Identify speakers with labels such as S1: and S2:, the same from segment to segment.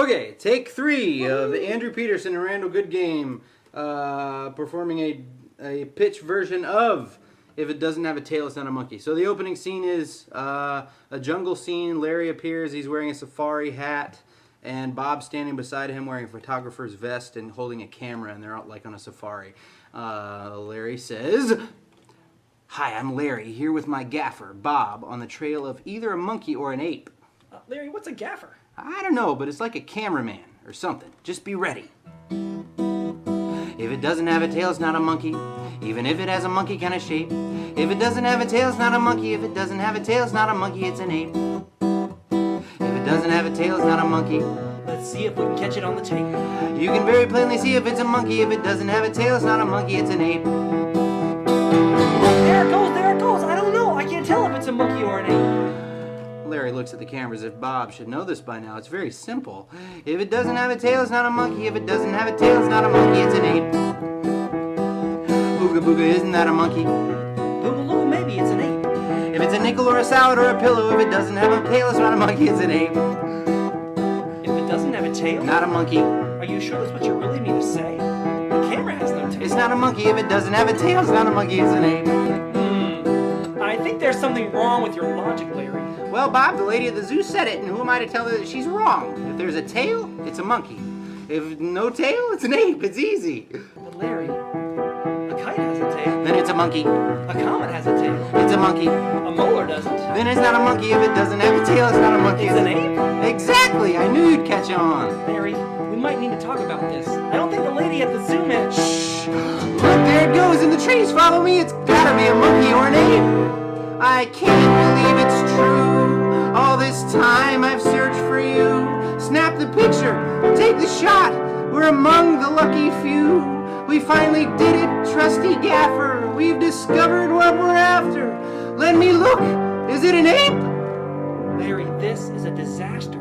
S1: Okay, take 3 of Andrew Peterson and Randall Goodgame performing a pitch version of If It Doesn't Have a Tail, It's Not a Monkey. So the opening scene is a jungle scene. Larry appears. He's wearing a safari hat. And Bob's standing beside him wearing a photographer's vest and holding a camera. And they're out like on a safari. Larry says, "Hi, I'm Larry, here with my gaffer, Bob, on the trail of either a monkey or an ape."
S2: Larry, what's a gaffer?
S1: I don't know, but it's like a cameraman or something. Just be ready. If it doesn't have a tail, it's not a monkey. Even if it has a monkey kind of shape. If it doesn't have a tail, it's not a monkey. If it doesn't have a tail, it's not a monkey, it's an ape. If it doesn't have a tail, it's not a monkey.
S2: Let's see if we can catch it on the tape.
S1: You can very plainly see if it's a monkey. If it doesn't have a tail, it's not a monkey, it's an ape.
S2: There it goes, there it goes. I don't know. I can't tell if it's a monkey or an ape.
S1: Larry looks at the camera as if Bob should know this by now. It's very simple. If it doesn't have a tail, it's not a monkey. If it doesn't have a tail, it's not a monkey, it's an ape. Ooga booga, isn't that a monkey?
S2: Boogaloo, maybe it's an ape.
S1: If it's a nickel or a salad or a pillow, if it doesn't have a tail, it's not a monkey, it's an ape.
S2: If it doesn't have a tail?
S1: Not a monkey.
S2: Are you sure that's what you really mean to say? The camera has no tail.
S1: It's not a monkey. If it doesn't have a tail, it's not a monkey, it's an ape.
S2: I think there's something wrong with your logic, Larry.
S1: Well, Bob, the lady at the zoo said it, and who am I to tell her that she's wrong? If there's a tail, it's a monkey. If no tail, it's an ape. It's easy.
S2: But Larry, a kite has a tail.
S1: Then it's a monkey.
S2: A comet has a tail.
S1: It's a monkey.
S2: A molar doesn't.
S1: Then it's not a monkey. If it doesn't have a tail, it's not a monkey.
S2: It's an ape?
S1: Exactly. I knew you'd catch on.
S2: Larry, we might need to talk about this. I don't think the lady at the zoo meant...
S1: Shh. Look, there it goes in the trees. Follow me. It's gotta be a monkey or an ape. I can't believe it's true. All this time I've searched for you. Snap the picture. Take the shot. We're among the lucky few. We finally did it, trusty gaffer. We've discovered what we're after. Let me look. Is it an ape?
S2: Larry, this is a disaster.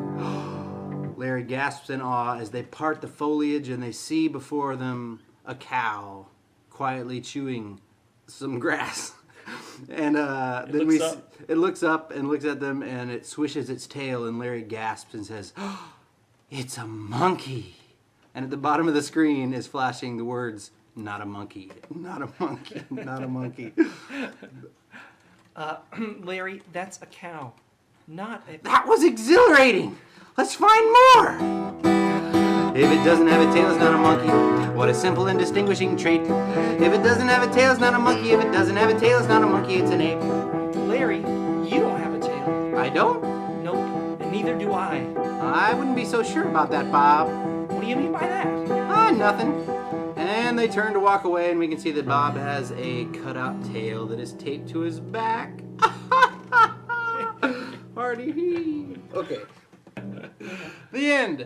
S1: Larry gasps in awe as they part the foliage and they see before them a cow quietly chewing some grass. And then it looks up and looks at them and it swishes its tail and Larry gasps and says, "Oh, it's a monkey." And at the bottom of the screen is flashing the words, "Not a monkey, not a monkey, not a monkey."
S2: Larry, that's a cow. Not a...
S1: That was exhilarating. Let's find more. If it doesn't have a tail, it's not a monkey. What a simple and distinguishing trait. If it doesn't have a tail, it's not a monkey. If it doesn't have a tail, it's not a monkey, it's an ape.
S2: Larry, you don't have a tail.
S1: I don't?
S2: Nope, and neither do I.
S1: I wouldn't be so sure about that, Bob.
S2: What do you mean by that?
S1: Nothing. And they turn to walk away, and we can see that Bob has a cutout tail that is taped to his back. Party. Okay. The end.